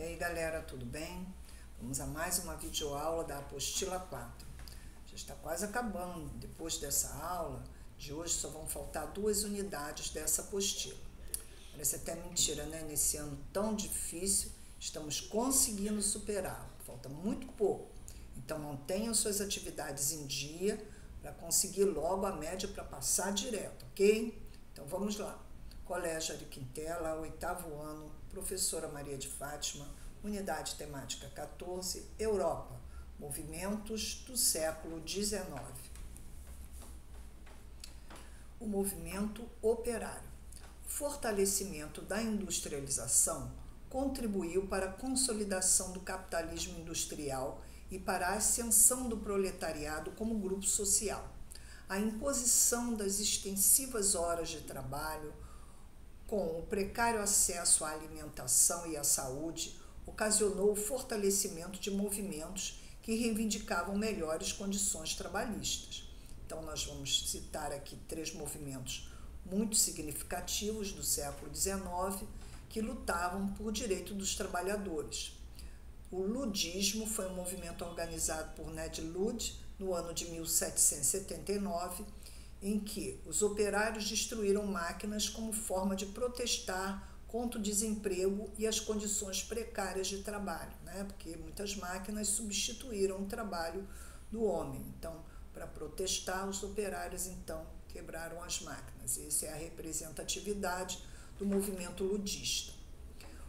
E aí galera, tudo bem? Vamos a mais uma videoaula da apostila 4. Já está quase acabando. Depois dessa aula de hoje só vão faltar 2 unidades dessa apostila. Parece até mentira, né? Nesse ano tão difícil, estamos conseguindo superá-lo. Falta muito pouco. Então mantenham suas atividades em dia para conseguir logo a média para passar direto, ok? Então vamos lá. Colégio Ari Quintela, 8º ano, professora Maria de Fátima, unidade temática 14, Europa, movimentos do século XIX. O movimento operário. O fortalecimento da industrialização contribuiu para a consolidação do capitalismo industrial e para a ascensão do proletariado como grupo social. A imposição das extensivas horas de trabalho, com o precário acesso à alimentação e à saúde, ocasionou o fortalecimento de movimentos que reivindicavam melhores condições trabalhistas. Então, nós vamos citar aqui 3 movimentos muito significativos do século XIX que lutavam por direito dos trabalhadores. O ludismo foi um movimento organizado por Ned Ludd no ano de 1779, em que os operários destruíram máquinas como forma de protestar contra o desemprego e as condições precárias de trabalho, né? Porque muitas máquinas substituíram o trabalho do homem. Então, para protestar, os operários então quebraram as máquinas. Essa é a representatividade do movimento ludista.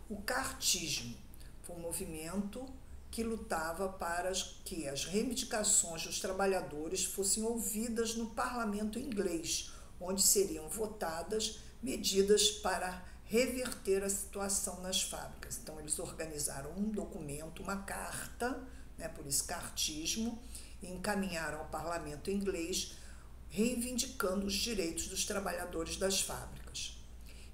O cartismo foi um movimento que lutava para que as reivindicações dos trabalhadores fossem ouvidas no parlamento inglês, onde seriam votadas medidas para reverter a situação nas fábricas. Então, eles organizaram um documento, uma carta, né, por isso cartismo, e encaminharam ao parlamento inglês reivindicando os direitos dos trabalhadores das fábricas.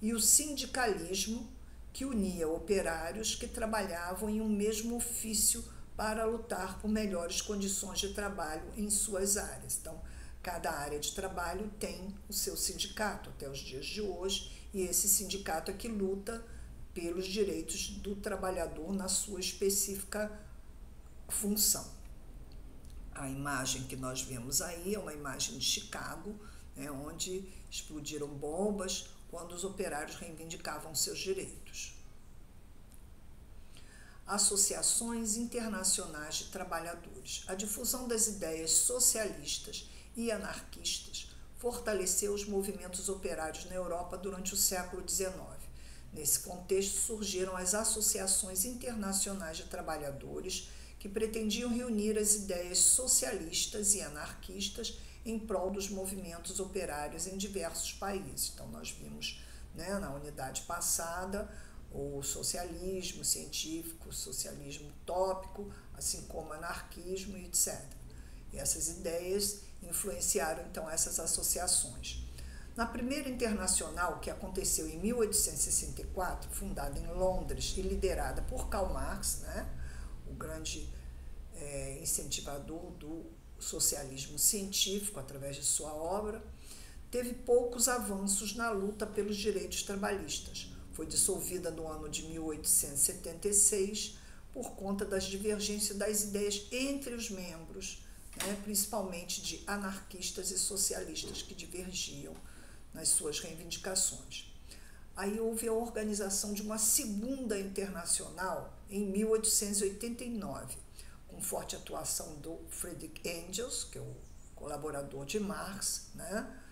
E o sindicalismo, que unia operários que trabalhavam em um mesmo ofício para lutar por melhores condições de trabalho em suas áreas. Então, cada área de trabalho tem o seu sindicato até os dias de hoje, e esse sindicato é que luta pelos direitos do trabalhador na sua específica função. A imagem que nós vemos aí é uma imagem de Chicago, né, onde explodiram bombas quando os operários reivindicavam seus direitos. Associações internacionais de trabalhadores. A difusão das ideias socialistas e anarquistas fortaleceu os movimentos operários na Europa durante o século XIX. Nesse contexto surgiram as associações internacionais de trabalhadores que pretendiam reunir as ideias socialistas e anarquistas em prol dos movimentos operários em diversos países. Então, nós vimos, né, na unidade passada o socialismo científico, o socialismo utópico, assim como o anarquismo e etc. E essas ideias influenciaram, então, essas associações. Na primeira internacional, que aconteceu em 1864, fundada em Londres e liderada por Karl Marx, né, o grande incentivador do socialismo científico através de sua obra, teve poucos avanços na luta pelos direitos trabalhistas. Foi dissolvida no ano de 1876 por conta das divergências das ideias entre os membros, né, principalmente de anarquistas e socialistas que divergiam nas suas reivindicações. Aí houve a organização de uma segunda internacional em 1889, com forte atuação do Friedrich Engels, que é o colaborador de Marx, né?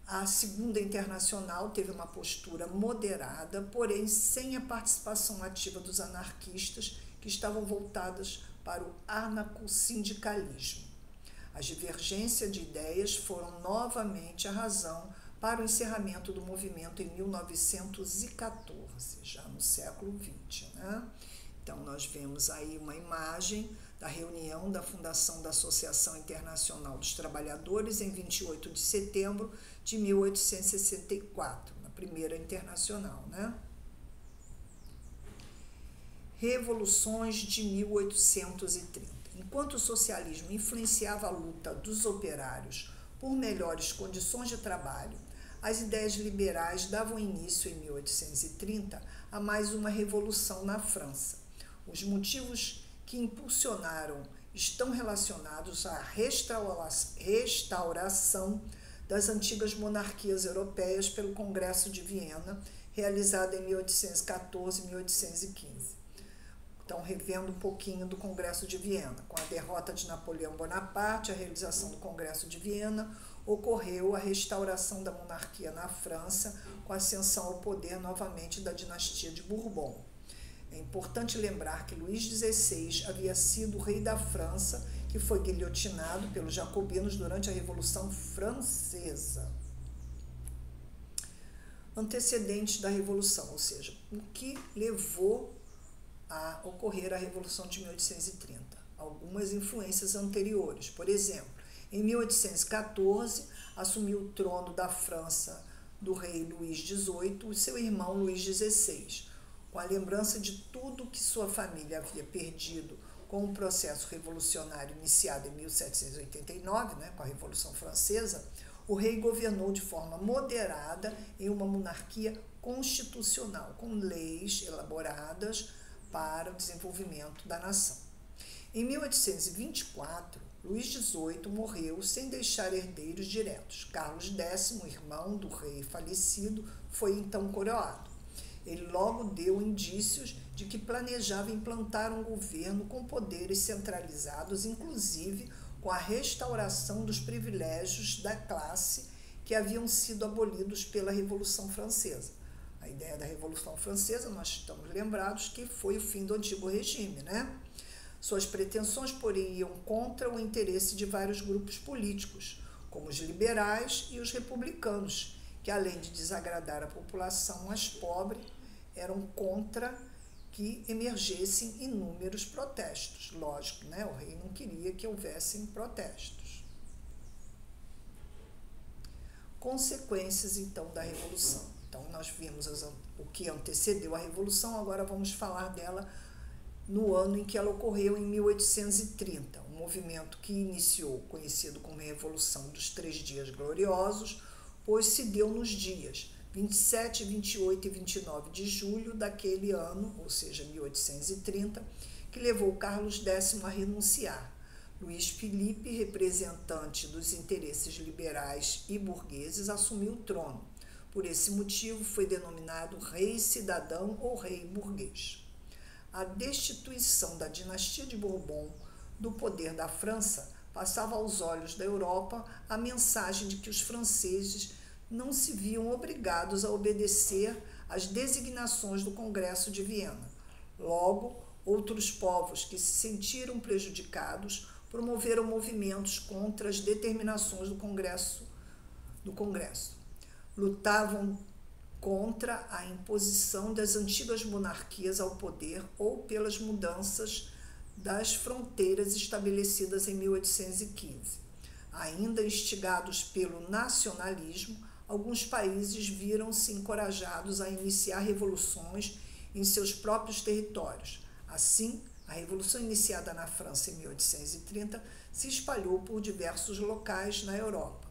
A segunda internacional teve uma postura moderada, porém sem a participação ativa dos anarquistas, que estavam voltadas para o anarcossindicalismo. As divergências de ideias foram novamente a razão para o encerramento do movimento em 1914, já no século XX, né? Então, nós vemos aí uma imagem da reunião da fundação da Associação Internacional dos Trabalhadores em 28 de setembro de 1864, na primeira internacional, né? Revoluções de 1830. Enquanto o socialismo influenciava a luta dos operários por melhores condições de trabalho, as ideias liberais davam início, em 1830, a mais uma revolução na França. Os motivos que impulsionaram estão relacionados à restauração das antigas monarquias europeias pelo Congresso de Viena, realizado em 1814 e 1815. Então, revendo um pouquinho do Congresso de Viena. Com a derrota de Napoleão Bonaparte, a realização do Congresso de Viena, ocorreu a restauração da monarquia na França, com a ascensão ao poder novamente da dinastia de Bourbon. É importante lembrar que Luís XVI havia sido o rei da França, que foi guilhotinado pelos jacobinos durante a Revolução Francesa. Antecedentes da Revolução, ou seja, o que levou a ocorrer a Revolução de 1830. Algumas influências anteriores. Por exemplo, em 1814, assumiu o trono da França do rei Luís XVIII e seu irmão Luís XVI. Com a lembrança de tudo que sua família havia perdido com o processo revolucionário iniciado em 1789, com a Revolução Francesa, o rei governou de forma moderada em uma monarquia constitucional, com leis elaboradas para o desenvolvimento da nação. Em 1824, Luís XVIII morreu sem deixar herdeiros diretos. Carlos X, irmão do rei falecido, foi então coroado. Ele logo deu indícios de que planejava implantar um governo com poderes centralizados, inclusive com a restauração dos privilégios da classe que haviam sido abolidos pela Revolução Francesa. A ideia da Revolução Francesa, nós estamos lembrados que foi o fim do antigo regime, Suas pretensões, porém, iam contra o interesse de vários grupos políticos, como os liberais e os republicanos, que, além de desagradar a população mais pobre, eram contra que emergessem inúmeros protestos. Lógico, o rei não queria que houvessem protestos. Consequências, então, da Revolução. Então, nós vimos o que antecedeu a Revolução, agora vamos falar dela no ano em que ela ocorreu, em 1830, um movimento que iniciou, conhecido como Revolução dos Três Dias Gloriosos, pois se deu nos dias 27, 28 e 29 de julho daquele ano, ou seja, 1830, que levou Carlos X a renunciar. Luís Filipe, representante dos interesses liberais e burgueses, assumiu o trono. Por esse motivo, foi denominado rei cidadão ou rei burguês. A destituição da dinastia de Bourbon do poder da França passava aos olhos da Europa a mensagem de que os franceses não se viam obrigados a obedecer às designações do Congresso de Viena. Logo, outros povos que se sentiram prejudicados promoveram movimentos contra as determinações do Congresso. Lutavam contra a imposição das antigas monarquias ao poder ou pelas mudanças das fronteiras estabelecidas em 1815. Ainda instigados pelo nacionalismo, alguns países viram-se encorajados a iniciar revoluções em seus próprios territórios. Assim, a revolução iniciada na França em 1830 se espalhou por diversos locais na Europa.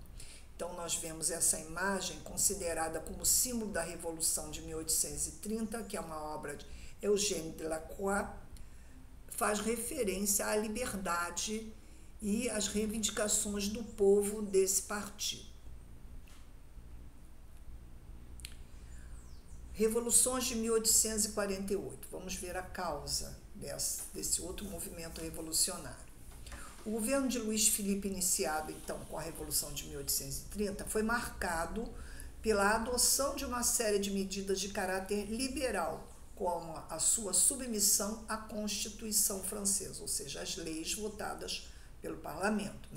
Então, nós vemos essa imagem considerada como símbolo da Revolução de 1830, que é uma obra de Eugène Delacroix, faz referência à liberdade e às reivindicações do povo desse partido. Revoluções de 1848. Vamos ver a causa desse outro movimento revolucionário. O governo de Luís Filipe, iniciado então com a Revolução de 1830, foi marcado pela adoção de uma série de medidas de caráter liberal, como a sua submissão à Constituição francesa, ou seja, as leis votadas pelo parlamento,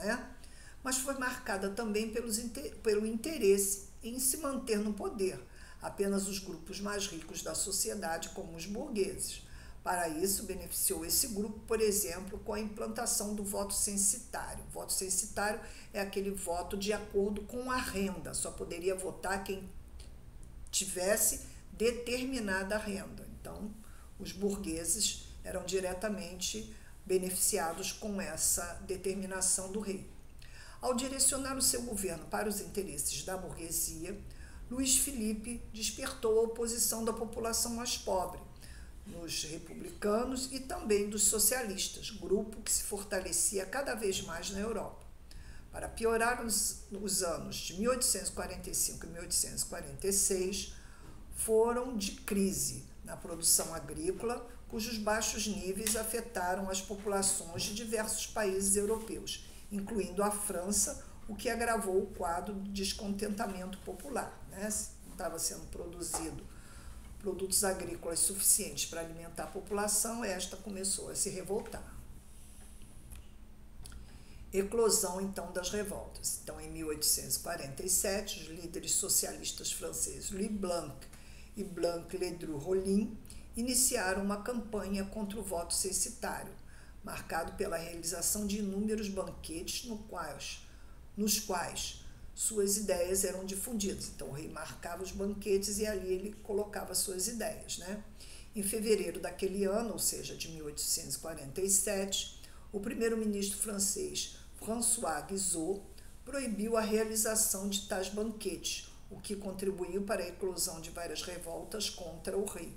Mas foi marcada também pelo interesse em se manter no poder apenas os grupos mais ricos da sociedade, como os burgueses. Para isso, beneficiou esse grupo, por exemplo, com a implantação do voto censitário. O voto censitário é aquele voto de acordo com a renda, só poderia votar quem tivesse determinada renda. Então, os burgueses eram diretamente beneficiados com essa determinação do rei. Ao direcionar o seu governo para os interesses da burguesia, Luiz Felipe despertou a oposição da população mais pobre, nos republicanos e também dos socialistas, grupo que se fortalecia cada vez mais na Europa. Para piorar, os anos de 1845 e 1846 foram de crise na produção agrícola, cujos baixos níveis afetaram as populações de diversos países europeus, incluindo a França, o que agravou o quadro de descontentamento popular. Não estava sendo produzido produtos agrícolas suficientes para alimentar a população, esta começou a se revoltar. Eclosão, então, das revoltas. Então, em 1847, os líderes socialistas franceses Louis Blanc e Blanc Ledru-Rollin iniciaram uma campanha contra o voto censitário, marcado pela realização de inúmeros banquetes nos quais suas ideias eram difundidas. Então, o rei marcava os banquetes e ali ele colocava suas ideias, né? Em fevereiro daquele ano, ou seja, de 1847, o primeiro-ministro francês François Guizot proibiu a realização de tais banquetes, o que contribuiu para a eclosão de várias revoltas contra o rei.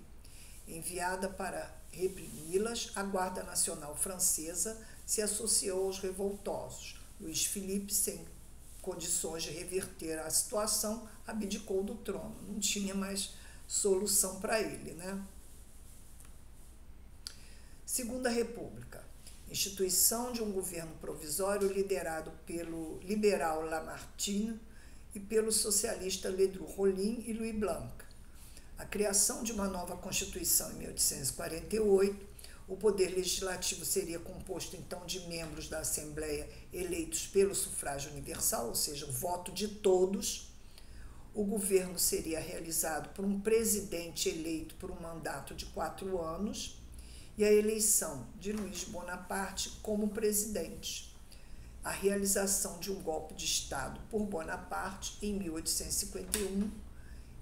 Enviada para reprimi-las, a Guarda Nacional Francesa se associou aos revoltosos. Luiz Felipe, sem condições de reverter a situação, abdicou do trono. Não tinha mais solução para ele, né? Segunda República. Instituição de um governo provisório liderado pelo liberal Lamartine e pelo socialista Ledru-Rollin e Louis Blanc. A criação de uma nova Constituição em 1848, o poder legislativo seria composto então de membros da Assembleia eleitos pelo sufrágio universal, ou seja, o voto de todos. O governo seria realizado por um presidente eleito por um mandato de 4 anos e a eleição de Luiz Bonaparte como presidente. A realização de um golpe de Estado por Bonaparte em 1851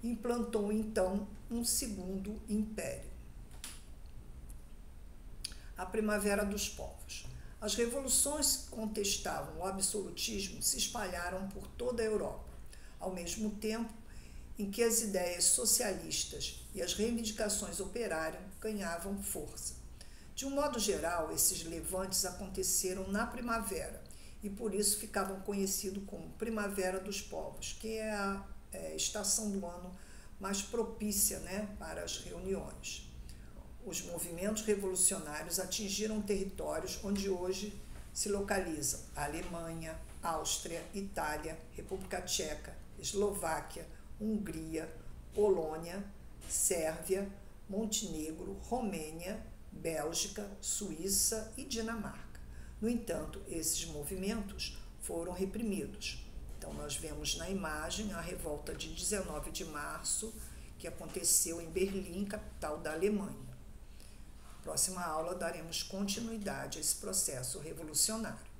implantou então um segundo império. A Primavera dos Povos. As revoluções que contestavam o absolutismo se espalharam por toda a Europa, ao mesmo tempo em que as ideias socialistas e as reivindicações operárias ganhavam força. De um modo geral, esses levantes aconteceram na primavera e por isso ficavam conhecidos como Primavera dos Povos, que é a estação do ano mais propícia, né, para as reuniões. Os movimentos revolucionários atingiram territórios onde hoje se localizam a Alemanha, Áustria, Itália, República Tcheca, Eslováquia, Hungria, Polônia, Sérvia, Montenegro, Romênia, Bélgica, Suíça e Dinamarca. No entanto, esses movimentos foram reprimidos. Então, nós vemos na imagem a revolta de 19 de março, que aconteceu em Berlim, capital da Alemanha. Próxima aula daremos continuidade a esse processo revolucionário.